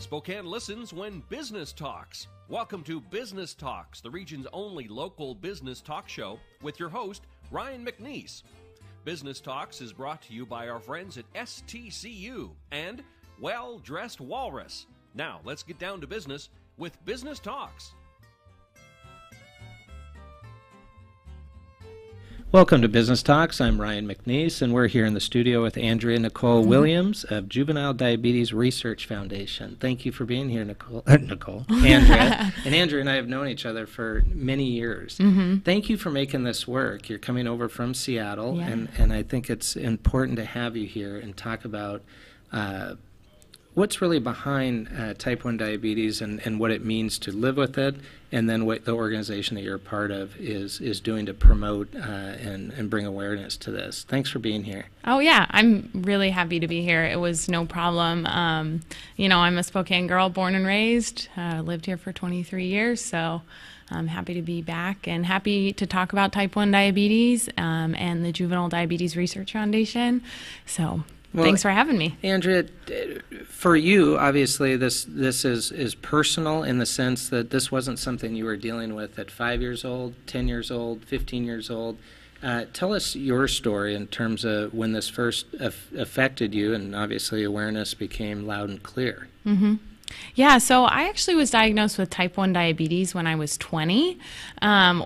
Spokane listens when business talks. Welcome to Business Talks, the region's only local business talk show with your host, Ryan McNeice. Business Talks is brought to you by our friends at STCU and Well Dressed Walrus. Now, let's get down to business with Business Talks. Welcome to Business Talks. I'm Ryan McNeice, and we're here in the studio with Andrea Nicole Williams of Juvenile Diabetes Research Foundation. Thank you for being here, Andrea. And Andrea and I have known each other for many years. Thank you for making this work. You're coming over from Seattle, and I think it's important to have you here and talk about what's really behind type 1 diabetes and what it means to live with it, and then what the organization that you're a part of is doing to promote and bring awareness to this. Thanks for being here. Oh, yeah. I'm really happy to be here. It was no problem. I'm a Spokane girl, born and raised, lived here for 23 years, so I'm happy to be back and happy to talk about type 1 diabetes and the Juvenile Diabetes Research Foundation. So thanks for having me. Andrea, for you, obviously, this is personal in the sense that this wasn't something you were dealing with at 5 years old, 10 years old, 15 years old. Tell us your story in terms of when this first affected you, and obviously awareness became loud and clear. Yeah, so I actually was diagnosed with type 1 diabetes when I was 20,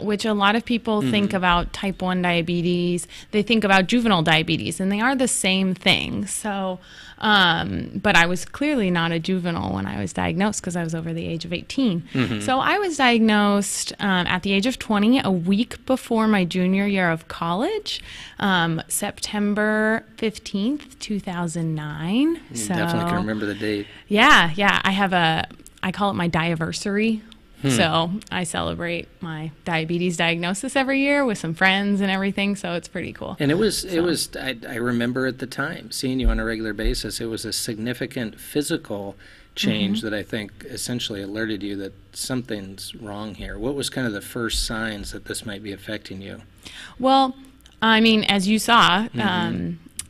which a lot of people think about type 1 diabetes. They think about juvenile diabetes, and they are the same thing. So, but I was clearly not a juvenile when I was diagnosed because I was over the age of 18. So I was diagnosed at the age of 20, a week before my junior year of college, September 15th, 2009. You definitely can remember the date. Yeah. I call it my diaversary. So I celebrate my diabetes diagnosis every year with some friends and everything, so it's pretty cool. And I remember at the time seeing you on a regular basis, it was a significant physical change that I think essentially alerted you that something's wrong here. What was kind of the first signs that this might be affecting you? Well, I mean, as you saw,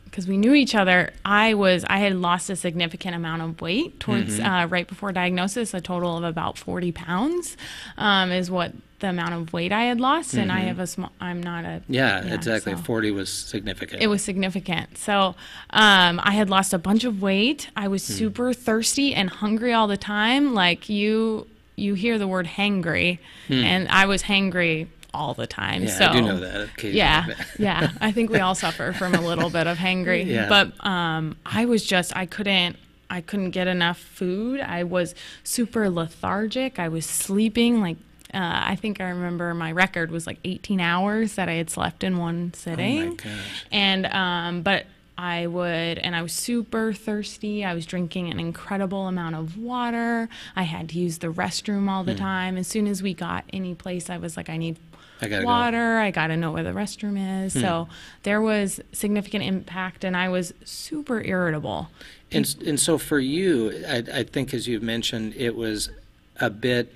because we knew each other, I had lost a significant amount of weight towards right before diagnosis. A total of about 40 pounds is what the amount of weight I had lost, and I have I'm not a... exactly. So 40 was significant. It was significant. So I had lost a bunch of weight. I was super thirsty and hungry all the time. Like you hear the word hangry, and I was hangry all the time. Yeah, so, I do know that occasionally. Yeah. I think we all suffer from a little bit of hangry. But I couldn't get enough food. I was super lethargic. I was sleeping like, I think I remember my record was like 18 hours that I had slept in one sitting. Oh my gosh. And, but I was super thirsty. I was drinking an incredible amount of water. I had to use the restroom all the time. As soon as we got any place, I was like, I need water. I got to know where the restroom is. So there was significant impact, and I was super irritable. And so for you, I think, as you've mentioned, it was a bit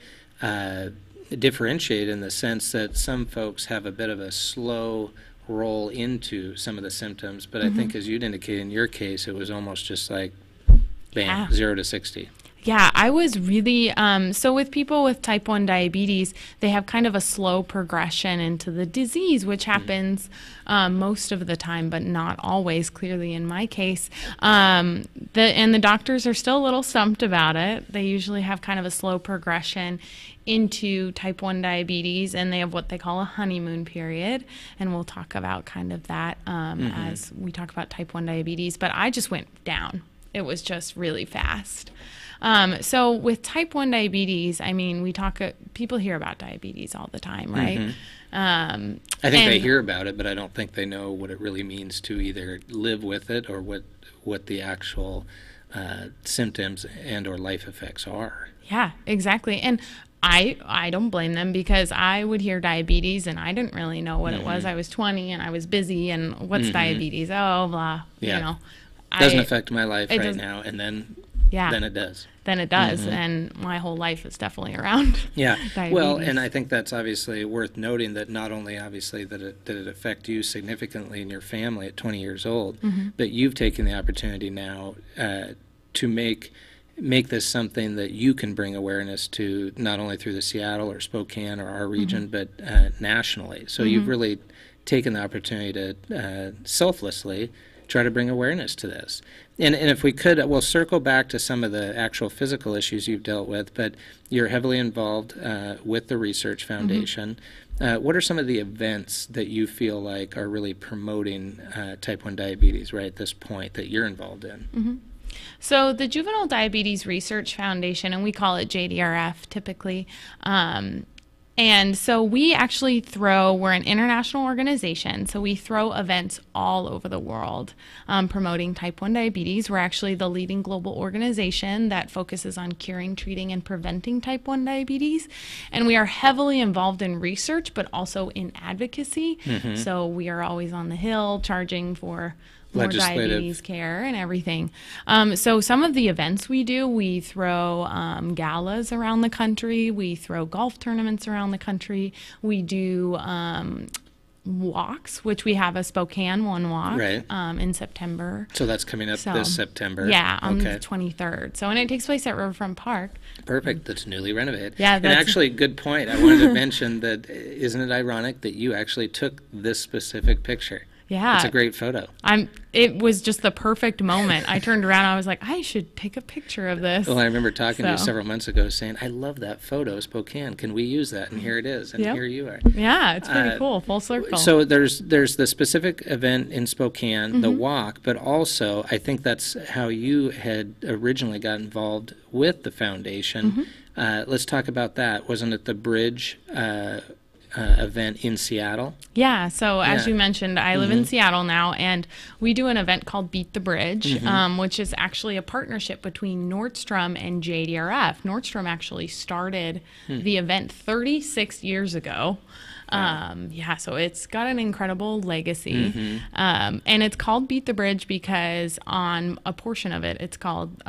differentiated in the sense that some folks have a bit of a slow roll into some of the symptoms, but I think, as you'd indicate in your case, it was almost just like, bam, 0 to 60. Yeah, I was really, so with people with type 1 diabetes, they have kind of a slow progression into the disease, which happens most of the time, but not always, clearly in my case. And the doctors are still a little stumped about it. They usually have kind of a slow progression into type 1 diabetes, and they have what they call a honeymoon period, and we'll talk about kind of that as we talk about type 1 diabetes. But I just went down. It was just really fast. So with type 1 diabetes, I mean, people hear about diabetes all the time, right? I think they hear about it, but I don't think they know what it really means to either live with it or what the actual symptoms and or life effects are. Yeah, exactly. And I don't blame them, because I would hear diabetes and I didn't really know what it was. I was 20 and I was busy, and what's diabetes? Oh, blah, you know. Doesn't affect my life right now, and then it does. Then it does, and my whole life is definitely around diabetes. Well, and I think that's obviously worth noting, that not only obviously did it affect you significantly in your family at 20 years old, but you've taken the opportunity now to make make this something that you can bring awareness to, not only through the Seattle or Spokane or our region, but nationally. So you've really taken the opportunity to selflessly try to bring awareness to this. And if we could, we'll circle back to some of the actual physical issues you've dealt with, but you're heavily involved with the Research Foundation. What are some of the events that you feel like are really promoting type 1 diabetes right at this point that you're involved in? So the Juvenile Diabetes Research Foundation, and we call it JDRF typically, and so we actually we're an international organization, so we throw events all over the world promoting type 1 diabetes. We're actually the leading global organization that focuses on curing, treating, and preventing type 1 diabetes. And we are heavily involved in research, but also in advocacy. So we are always on the Hill charging for more diabetes care and everything. So some of the events we throw galas around the country. We throw golf tournaments around the country. We do walks, which we have a Spokane one walk in September. So that's coming up this September. Yeah, on the 23rd. So, and it takes place at Riverfront Park. Perfect. That's newly renovated. Yeah, and actually, good point. I wanted to mention that, isn't it ironic that you actually took this specific picture? Yeah. It's a great photo. It was just the perfect moment. I turned around, I was like, I should take a picture of this. Well, I remember talking to you several months ago saying, I love that photo, Spokane. Can we use that? And here it is. And here you are. Yeah, it's pretty cool. Full circle. So there's the specific event in Spokane, the walk, but also I think that's how you had originally got involved with the foundation. Let's talk about that. Wasn't it the Bridge event in Seattle? Yeah, so as you mentioned, I live in Seattle now, and we do an event called Beat the Bridge, which is actually a partnership between Nordstrom and JDRF. Nordstrom actually started the event 36 years ago. So it's got an incredible legacy. And it's called Beat the Bridge because on a portion of it, it's called,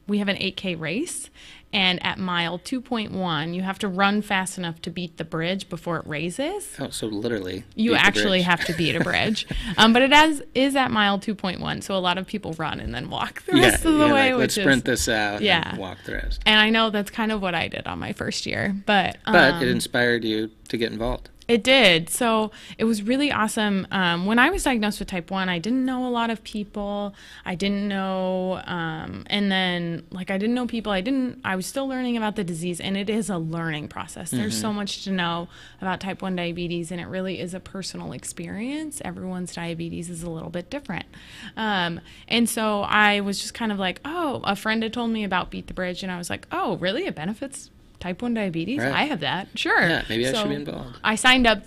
we have an 8K race. And at mile 2.1, you have to run fast enough to beat the bridge before it raises. Oh, so literally. You actually have to beat a bridge. But it is at mile 2.1, so a lot of people run and then walk the rest of the way. Like, let's sprint this out and walk the rest. And I know that's kind of what I did on my first year. But it inspired you to get involved. It did. So it was really awesome. When I was diagnosed with type 1, I didn't know a lot of people. I didn't know, and then, like, I didn't know people. I was still learning about the disease, and it is a learning process. There's so much to know about type 1 diabetes, and it really is a personal experience. Everyone's diabetes is a little bit different. And so I was just kind of like, oh, a friend had told me about Beat the Bridge, and I was like, oh, really? It benefits type 1 diabetes? Right. I have that. Sure. Yeah, maybe I should be involved. I signed up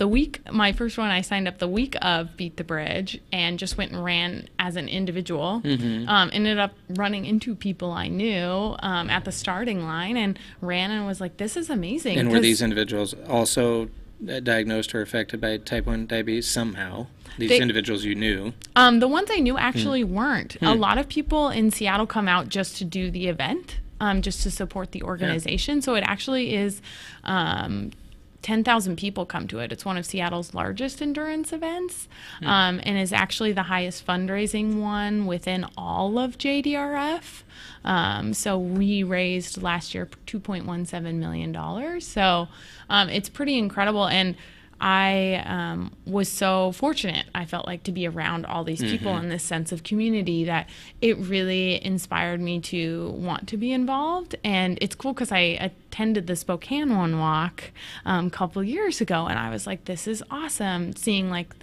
my first one, I signed up the week of Beat the Bridge and just went and ran as an individual. Ended up running into people I knew at the starting line and ran and was like, this is amazing. And were these individuals also diagnosed or affected by type 1 diabetes somehow? These individuals you knew? The ones I knew actually weren't. A lot of people in Seattle come out just to do the event. Just to support the organization. So it actually is 10,000 people come to it. It's one of Seattle's largest endurance events and is actually the highest fundraising one within all of JDRF. So we raised last year $2.17 million. So it's pretty incredible. And I was so fortunate, I felt like, to be around all these people in this sense of community that it really inspired me to want to be involved. And it's cool because I attended the Spokane One Walk a couple years ago, and I was like, this is awesome, seeing like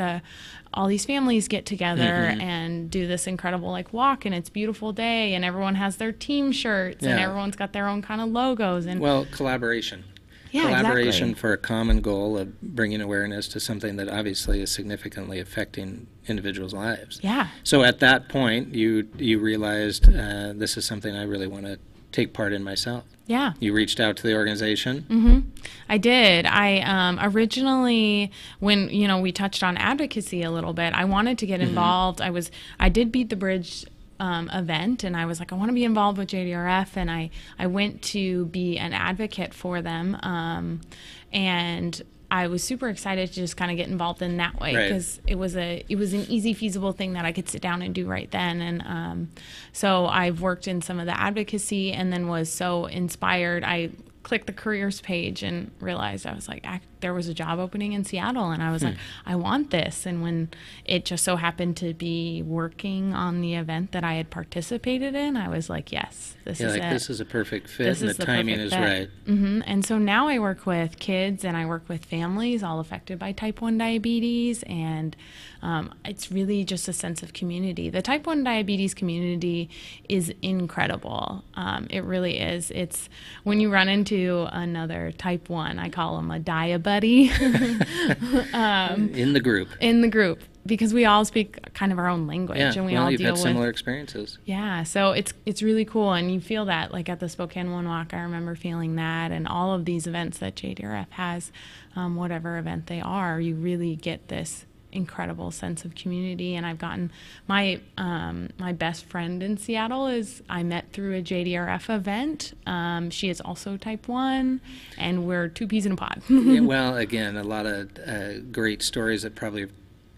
all these families get together and do this incredible like walk, and it's a beautiful day, and everyone has their team shirts, and everyone's got their own kind of logos. And collaboration. Yeah, collaboration exactly. For a common goal of bringing awareness to something that obviously is significantly affecting individuals' lives. Yeah. So at that point, you realized this is something I really want to take part in myself. Yeah. You reached out to the organization? I did. I originally, when we touched on advocacy a little bit, I wanted to get involved. I did Beat the Bridge event, and I was like, I want to be involved with JDRF, and I went to be an advocate for them, and I was super excited to just kind of get involved in that way, because it was an easy, feasible thing that I could sit down and do right then. And so I've worked in some of the advocacy, and then was so inspired. I clicked the careers page and realized, I was like, there was a job opening in Seattle, and I was like, I want this. And when it just so happened to be working on the event that I had participated in, I was like, yes, this is it. This is a perfect fit, and the timing is right. And so now I work with kids, and I work with families all affected by type 1 diabetes, and it's really just a sense of community. The type 1 diabetes community is incredible. It really is. It's when you run into another type 1, I call them a diabuddy. In the group, because we all speak kind of our own language, and we all you've deal had similar experiences. Yeah, so it's really cool, and you feel that, like at the Spokane One Walk, I remember feeling that, and all of these events that JDRF has, whatever event they are, you really get this incredible sense of community. And I've gotten my best friend in Seattle I met through a JDRF event. She is also type 1, and we're two peas in a pod. Well, again, a lot of great stories that probably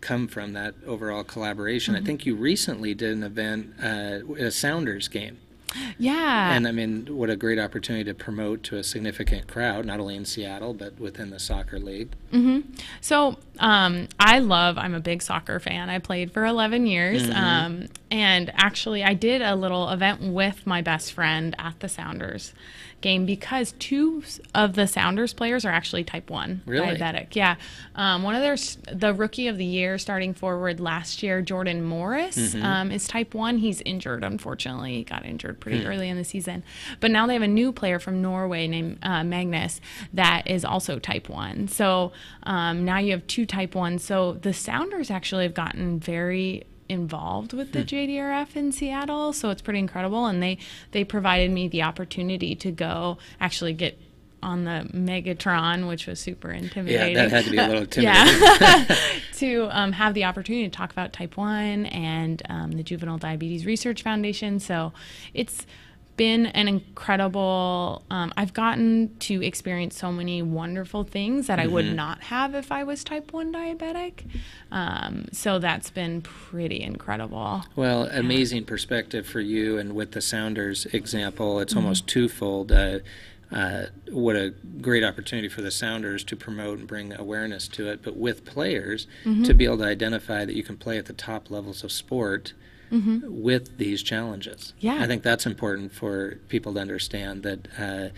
come from that overall collaboration. I think you recently did an event, a Sounders game. Yeah. And I mean, what a great opportunity to promote to a significant crowd, not only in Seattle, but within the soccer league. So I'm a big soccer fan. I played for 11 years. And actually, I did a little event with my best friend at the Sounders game, because two of the Sounders players are actually type 1 diabetic. Yeah. One of the rookie of the year starting forward last year, Jordan Morris, is type 1. He's injured, unfortunately. He got injured pretty early in the season. But now they have a new player from Norway named McNeice that is also type 1. So now you have two type 1s. So the Sounders actually have gotten very involved with the JDRF in Seattle, so it's pretty incredible. And they provided me the opportunity to go actually get on the Megatron, which was super intimidating. Yeah, that had to be a little intimidating. To have the opportunity to talk about type 1 and the Juvenile Diabetes Research Foundation. So it's been an incredible, I've gotten to experience so many wonderful things that I would not have if I was type 1 diabetic. So that's been pretty incredible. Well, amazing perspective for you. And with the Sounders example, it's almost twofold. What a great opportunity for the Sounders to promote and bring awareness to it, but with players to be able to identify that you can play at the top levels of sport with these challenges. Yeah. I think that's important for people to understand, that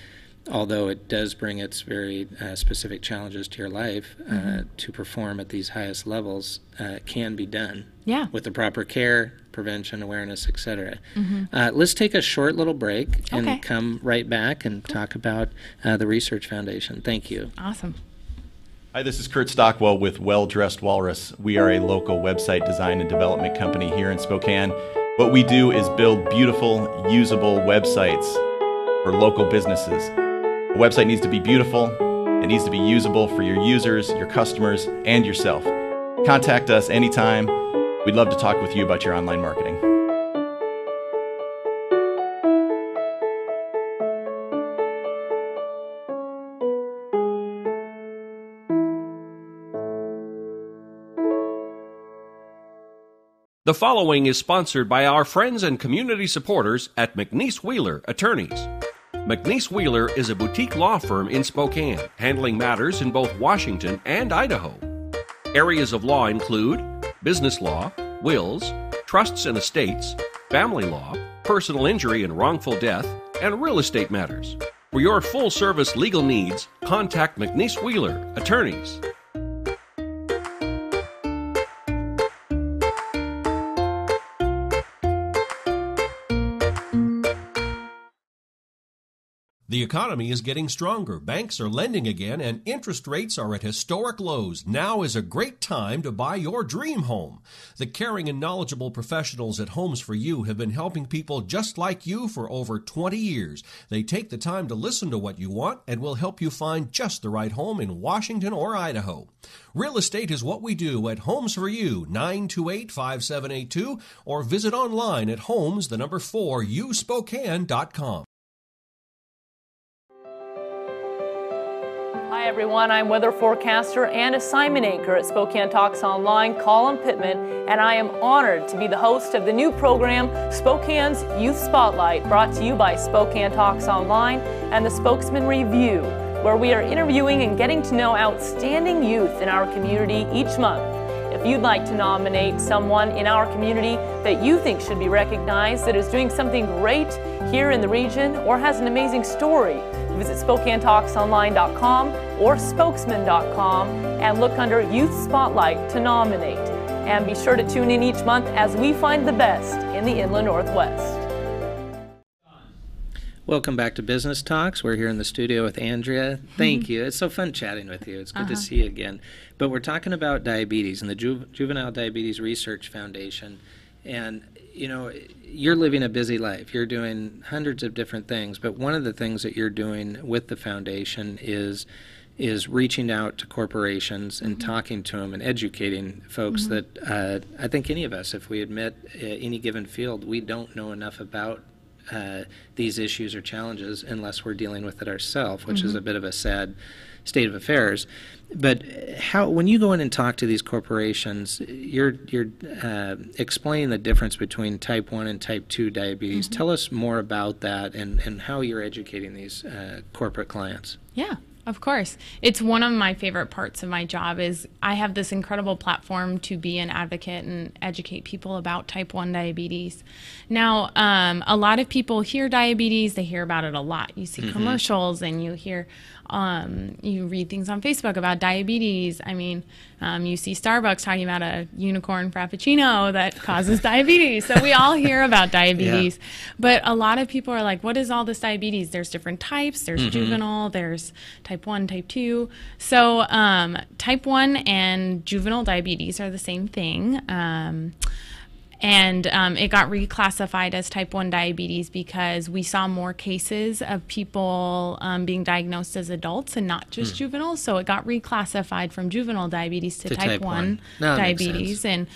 although it does bring its very specific challenges to your life, to perform at these highest levels can be done with the proper care, prevention, awareness, etc. Let's take a short little break and come right back and talk about the Research Foundation. Thank you. Awesome. Hi, this is Kurt Stockwell with Well Dressed Walrus. We are a local website design and development company here in Spokane. What we do is build beautiful, usable websites for local businesses. A website needs to be beautiful, it needs to be usable for your users, your customers, and yourself. Contact us anytime. We'd love to talk with you about your online marketing. The following is sponsored by our friends and community supporters at McNeice Wheeler Attorneys. McNeice Wheeler is a boutique law firm in Spokane, handling matters in both Washington and Idaho. Areas of law include business law, wills, trusts and estates, family law, personal injury and wrongful death, and real estate matters. For your full-service legal needs, contact McNeice Wheeler Attorneys. The economy is getting stronger. Banks are lending again, and interest rates are at historic lows. Now is a great time to buy your dream home. The caring and knowledgeable professionals at Homes for You have been helping people just like you for over 20 years. They take the time to listen to what you want and will help you find just the right home in Washington or Idaho. Real estate is what we do at Homes for You, 928-5782, or visit online at homes4uspokane.com. Hi everyone, I'm weather forecaster and assignment anchor at Spokane Talks Online, Colin Pittman, and I am honored to be the host of the new program, Spokane's Youth Spotlight, brought to you by Spokane Talks Online and the Spokesman Review, where we are interviewing and getting to know outstanding youth in our community each month. If you'd like to nominate someone in our community that you think should be recognized, that is doing something great here in the region or has an amazing story, visit SpokaneTalksOnline.com or Spokesman.com and look under Youth Spotlight to nominate. And be sure to tune in each month as we find the best in the Inland Northwest. Welcome back to Business Talks. We're here in the studio with Andrea. Thank you. It's so fun chatting with you. It's good to see you again. But we're talking about diabetes and the Juvenile Diabetes Research Foundation. And, you know, you're living a busy life. You're doing hundreds of different things. But one of the things that you're doing with the foundation is reaching out to corporations and talking to them and educating folks that I think any of us, if we admit any given field, we don't know enough about these issues or challenges unless we're dealing with it ourselves, which is a bit of a sad state of affairs. But when you go in and talk to these corporations, you're explaining the difference between type 1 and type 2 diabetes. Tell us more about that and how you're educating these corporate clients. Yeah. Of course. It's one of my favorite parts of my job is I have this incredible platform to be an advocate and educate people about type 1 diabetes. Now, a lot of people hear diabetes, they hear about it a lot. You see commercials and you hear, you read things on Facebook about diabetes. I mean, you see Starbucks talking about a unicorn frappuccino that causes diabetes. So we all hear about diabetes. Yeah. But a lot of people are like, what is all this diabetes? There's different types. There's juvenile, there's type 1, type 2. So type 1 and juvenile diabetes are the same thing. And it got reclassified as type 1 diabetes because we saw more cases of people being diagnosed as adults and not just juveniles. So it got reclassified from juvenile diabetes to type 1 diabetes. And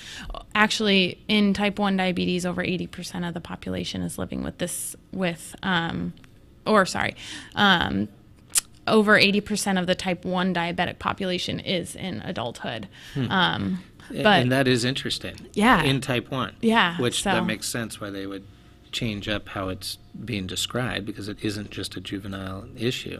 actually, in type 1 diabetes, over 80% of the population is living with this, over 80% of the type 1 diabetic population is in adulthood. And that is interesting. Yeah. In type 1. Yeah. Which that makes sense why they would change up how it's being described because it isn't just a juvenile issue.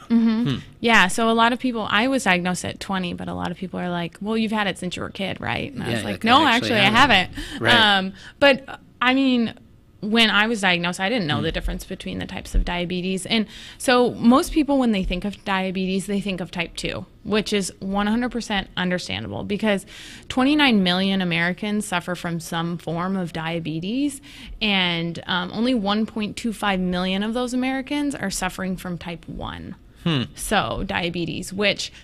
Yeah. So a lot of people, I was diagnosed at 20, but a lot of people are like, well, you've had it since you were a kid, right? And I was like, no, actually I haven't. Right. But I mean, when I was diagnosed, I didn't know the difference between the types of diabetes. And so most people, when they think of diabetes, they think of type 2, which is 100% understandable because 29 million Americans suffer from some form of diabetes, and only 1.25 million of those Americans are suffering from type 1. So diabetes,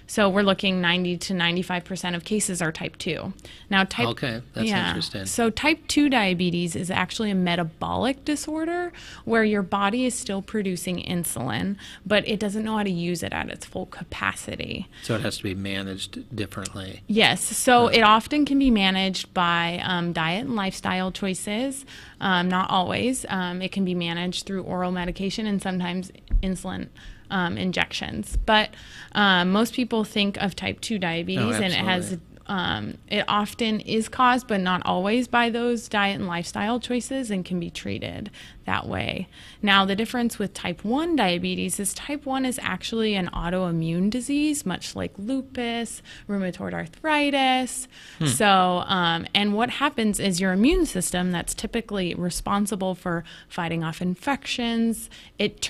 so we're looking 90 to 95% of cases are type 2. Now that's interesting. So type 2 diabetes is actually a metabolic disorder where your body is still producing insulin, but it doesn't know how to use it at its full capacity. So it has to be managed differently. Yes. So it often can be managed by diet and lifestyle choices. Not always. It can be managed through oral medication and sometimes insulin injections. But most people think of type 2 diabetes, and it often is caused, but not always, by those diet and lifestyle choices and can be treated that way. Now, the difference with type 1 diabetes is type 1 is actually an autoimmune disease, much like lupus, rheumatoid arthritis. So, and what happens is your immune system that's typically responsible for fighting off infections, it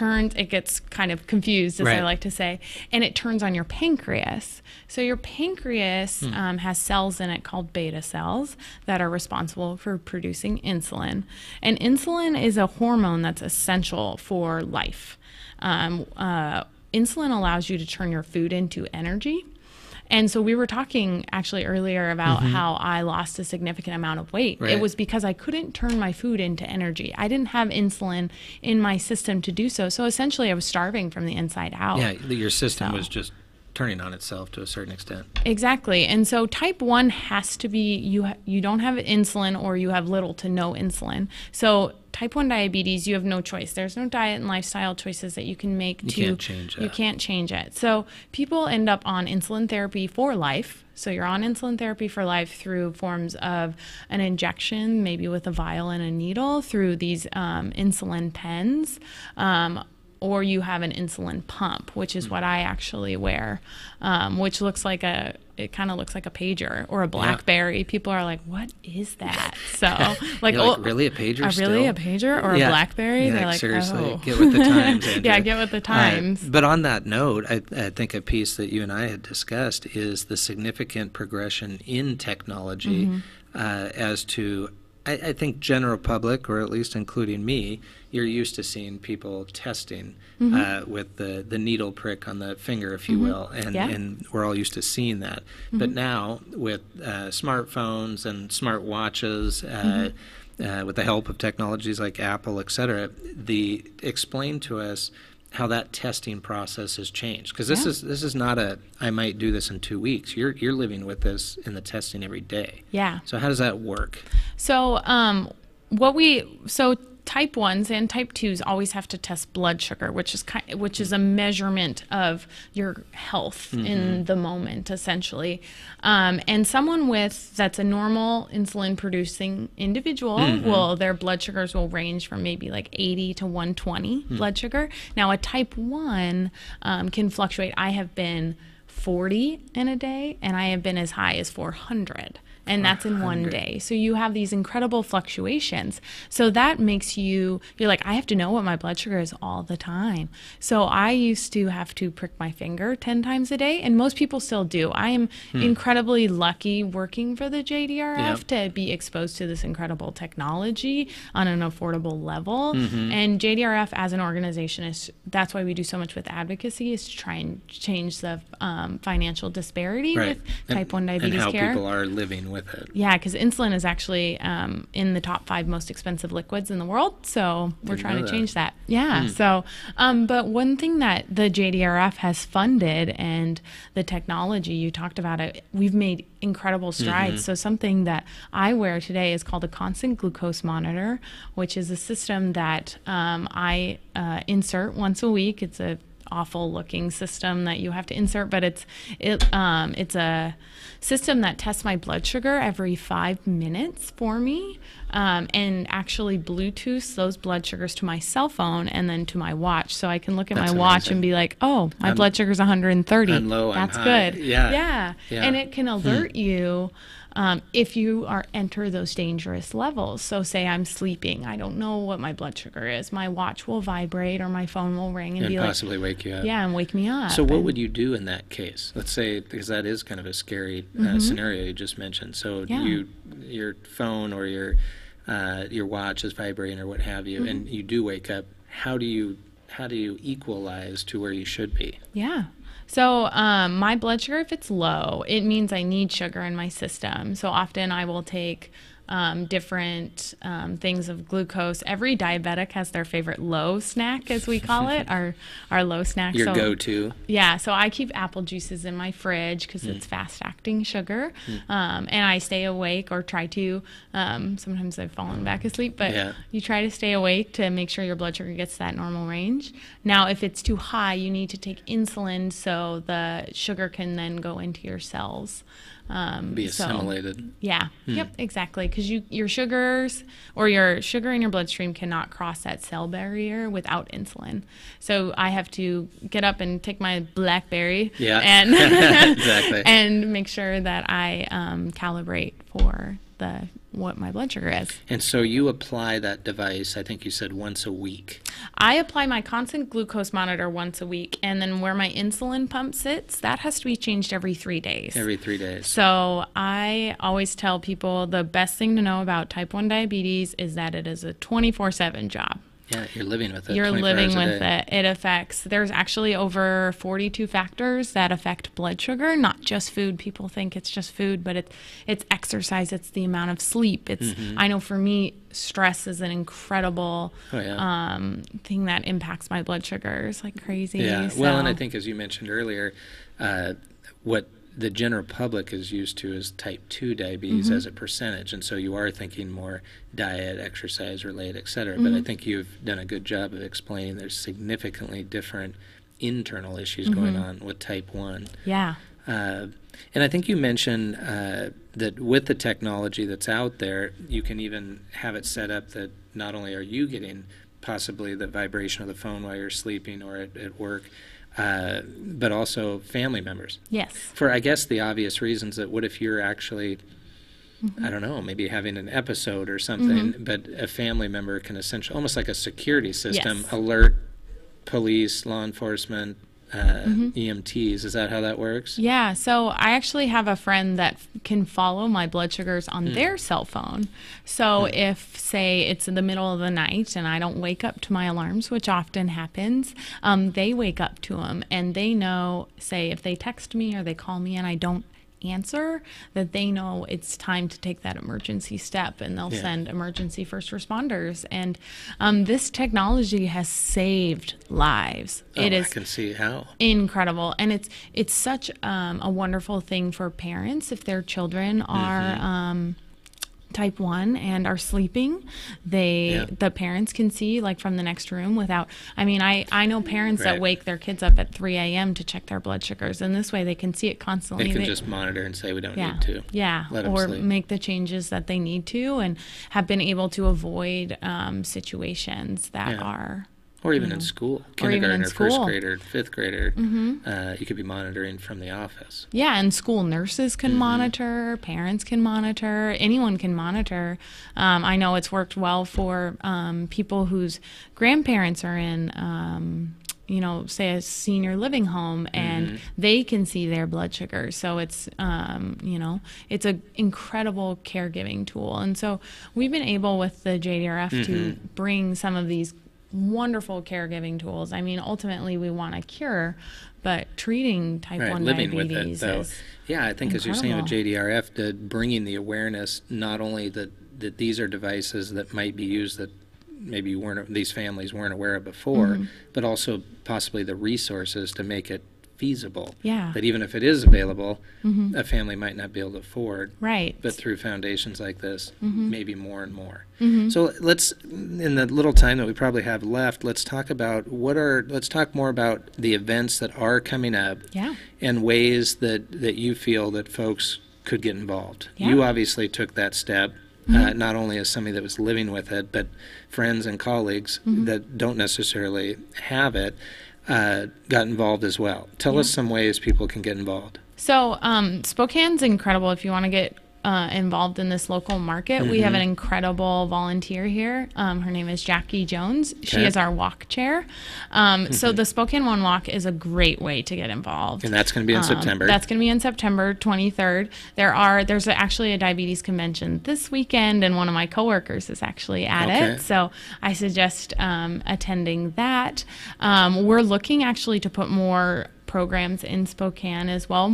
gets kind of confused, as I like to say, and it turns on your pancreas. So your pancreas has cells in it called beta cells that are responsible for producing insulin. And insulin is a hormone that's essential for life. Insulin allows you to turn your food into energy. And so we were talking actually earlier about how I lost a significant amount of weight. Right. It was because I couldn't turn my food into energy. I didn't have insulin in my system to do so. So essentially I was starving from the inside out. Yeah, your system was just turning on itself to a certain extent. Exactly. And so type 1 has to be, you don't have insulin or you have little to no insulin. So type 1 diabetes, you have no choice. There's no diet and lifestyle choices that you can make. You can't change that. You can't change it. So people end up on insulin therapy for life. So you're on insulin therapy for life through forms of an injection, maybe with a vial and a needle, through these insulin pens, or you have an insulin pump, which is what I actually wear, which looks like it kind of looks like a pager or a BlackBerry. Yeah. People are like, what is that? So like, really a pager? Really a pager or a BlackBerry? Yeah, they're like, seriously, get with the times, Andrea. Yeah, get with the times. But on that note, I think a piece that you and I had discussed is the significant progression in technology as to, I think, general public, or at least including me, you're used to seeing people testing with the needle prick on the finger, if you will, and we're all used to seeing that. But now with smartphones and smart watches, with the help of technologies like Apple, et cetera, explain to us how that testing process has changed, because this is not I might do this in 2 weeks. You're living with this in the testing every day. Yeah. So how does that work? So type 1s and type 2s always have to test blood sugar, which is a measurement of your health in the moment, essentially. And someone that's a normal insulin producing individual, their blood sugars will range from maybe like 80 to 120 blood sugar. Now a type 1 can fluctuate. I have been 40 in a day, and I have been as high as 400. And that's in one day. So you have these incredible fluctuations. So that makes you're like, I have to know what my blood sugar is all the time. So I used to have to prick my finger 10 times a day, and most people still do. I am incredibly lucky working for the JDRF to be exposed to this incredible technology on an affordable level. And JDRF as an organization, that's why we do so much with advocacy, is to try and change the financial disparity with type 1 diabetes and how care. People are living with it. Yeah, because insulin is actually in the top 5 most expensive liquids in the world, so we're trying to change that. Yeah, so, but one thing that the JDRF has funded, and the technology, you talked about it, we've made incredible strides. So something that I wear today is called a constant glucose monitor, which is a system that I insert once a week. It's a awful looking system that you have to insert, but it's a system that tests my blood sugar every 5 minutes for me, and actually Bluetooths those blood sugars to my cell phone and then to my watch, so I can look at my watch and be like, oh, my blood sugar's 130. I'm low, that's I'm high. good. Yeah. And it can alert you if you enter those dangerous levels. So say I'm sleeping, I don't know what my blood sugar is, my watch will vibrate or my phone will ring and be possibly wake you up. Yeah, and wake me up. So what would you do in that case? Let's say, because that is kind of a scary scenario you just mentioned. So your phone or your watch is vibrating or what have you, and you do wake up. How do you equalize to where you should be? Yeah. So my blood sugar, if it's low, it means I need sugar in my system. So often I will take different things of glucose. Every diabetic has their favorite low snack, as we call it, our low snack. Your go-to. Yeah, so I keep apple juices in my fridge because it's fast-acting sugar, and I stay awake or try to. Sometimes I've fallen back asleep, but you try to stay awake to make sure your blood sugar gets to that normal range. Now, if it's too high, you need to take insulin so the sugar can then go into your cells. Be assimilated. Yep, exactly. Because your sugars or your sugar in your bloodstream cannot cross that cell barrier without insulin. So I have to get up and take my BlackBerry and exactly, and make sure that I calibrate for what my blood sugar is. And so you apply that device, I think you said once a week. I apply my constant glucose monitor once a week, and then where my insulin pump sits, that has to be changed every 3 days. Every 3 days. So I always tell people the best thing to know about type 1 diabetes is that it is a 24/7 job. Yeah, you're living with it. You're living with it. It affects, there's actually over 42 factors that affect blood sugar, not just food. People think it's just food, but it's exercise, it's the amount of sleep. It's I know for me, stress is an incredible thing that impacts my blood sugars like crazy. Yeah, so. Well, and I think as you mentioned earlier, what the general public is used to is type 2 diabetes as a percentage, and so you are thinking more diet, exercise related, et cetera. But I think you've done a good job of explaining there's significantly different internal issues going on with type 1. Yeah. And I think you mentioned that with the technology that's out there, you can even have it set up that not only are you getting possibly the vibration of the phone while you're sleeping or at work, but also family members. Yes. For, I guess, the obvious reasons that what if you're actually, I don't know, maybe having an episode or something, but a family member can essentially, almost like a security system, alert police, law enforcement, EMTs. Is that how that works? Yeah. So I actually have a friend that can follow my blood sugars on their cell phone. So if, say, it's in the middle of the night and I don't wake up to my alarms, which often happens, they wake up to them and they know, say, if they text me or they call me and I don't answer, that they know it's time to take that emergency step, and they'll send emergency first responders. And this technology has saved lives. It is, I can see how. Incredible. And it's such a wonderful thing for parents if their children are type 1 and are sleeping. The parents can see, like, from the next room without, I mean, I know parents that wake their kids up at 3 a.m. to check their blood sugars, and this way they can see it constantly. They can just monitor and say we don't need to. Yeah, or make the changes that they need to, and have been able to avoid situations that are... Or even in school, kindergarten or first grader, fifth grader, you could be monitoring from the office. Yeah, and school nurses can monitor, parents can monitor, anyone can monitor. I know it's worked well for people whose grandparents are in, say a senior living home, and they can see their blood sugar. So it's, it's an incredible caregiving tool. And so we've been able with the JDRF to bring some of these wonderful caregiving tools. I mean, ultimately we want a cure, but treating type 1 living diabetes with it, is I think, incredible. as you're saying with JDRF, that bringing the awareness, not only that these are devices that might be used that maybe these families weren't aware of before, but also possibly the resources to make it feasible. Yeah. That even if it is available, a family might not be able to afford. Right. But through foundations like this, maybe more and more. So let's, in the little time that we probably have left, let's talk more about the events that are coming up and ways that you feel that folks could get involved. Yeah. You obviously took that step. Not only as somebody that was living with it, but friends and colleagues that don't necessarily have it got involved as well. Tell us some ways people can get involved. So Spokane's incredible if you want to get involved in this local market. We have an incredible volunteer here. Her name is Jackie Jones. She is our walk chair. So the Spokane One Walk is a great way to get involved. And that's going to be in September. That's going to be in September 23rd. There's actually a diabetes convention this weekend, and one of my coworkers is actually at it. So I suggest attending that. We're looking actually to put more programs in Spokane as well.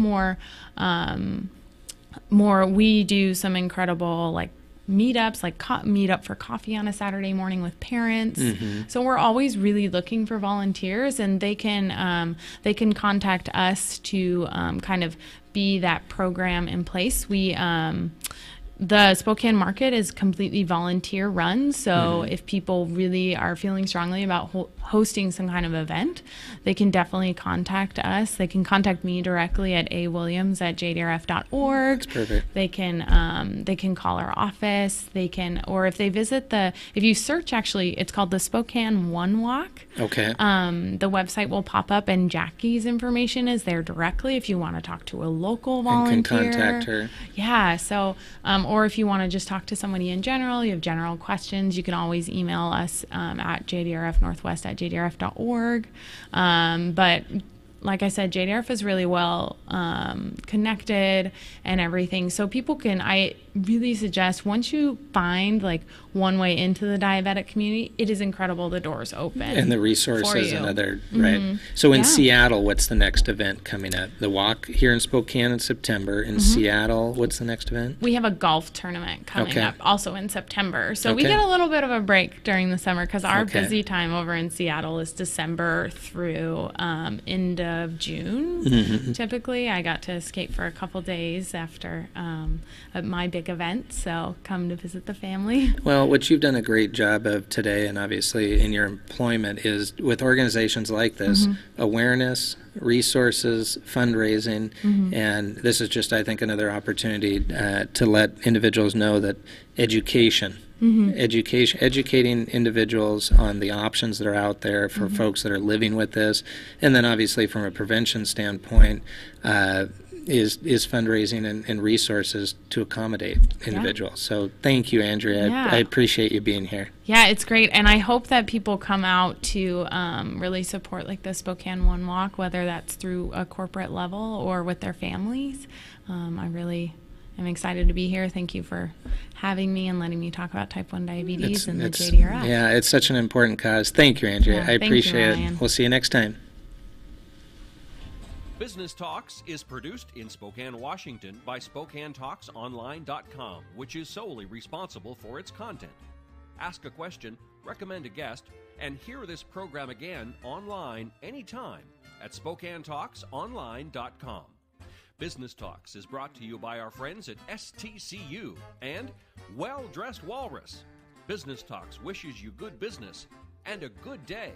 We do some incredible meetups, meetup for coffee on a Saturday morning with parents. So we're always really looking for volunteers, and they can contact us to kind of be that program in place. The Spokane market is completely volunteer run, so if people really are feeling strongly about hosting some kind of event, they can definitely contact us. They can contact me directly at awilliams@jdrf.org. That's perfect. They can call our office. Or if they visit if you search, actually, it's called the Spokane One Walk. Okay. The website will pop up, and Jackie's information is there directly if you want to talk to a local volunteer. And can contact her. Yeah. So, or if you want to just talk to somebody in general, you have general questions, you can always email us at jdrfnorthwest@jdrf.org. But like I said, JDRF is really well connected and everything. So people can, really suggest once you find like one way into the diabetic community, it is incredible. The doors open. And the resources and other, right. Mm-hmm. So in Seattle, what's the next event coming up? The walk here in Spokane in September. In Seattle, what's the next event? We have a golf tournament coming up also in September. So we get a little bit of a break during the summer because our busy time over in Seattle is December through end of June. Typically, I got to escape for a couple days after my big event, so come to visit the family. Well, what you've done a great job of today, and obviously in your employment, is with organizations like this, awareness, resources, fundraising, and this is just, I think, another opportunity to let individuals know that educating individuals on the options that are out there for folks that are living with this, and then obviously from a prevention standpoint, is fundraising and resources to accommodate individuals. So thank you, Andrea. I appreciate you being here. Yeah, it's great, and I hope that people come out to really support like the Spokane One Walk, whether that's through a corporate level or with their families. I'm excited to be here. Thank you for having me and letting me talk about type 1 diabetes and the JDRF. Yeah, it's such an important cause. Thank you, Andrea. I appreciate it. We'll see you next time. Business Talks is produced in Spokane, Washington by SpokaneTalksOnline.com, which is solely responsible for its content. Ask a question, recommend a guest, and hear this program again online anytime at SpokaneTalksOnline.com. Business Talks is brought to you by our friends at STCU and Well Dressed Walrus. Business Talks wishes you good business and a good day.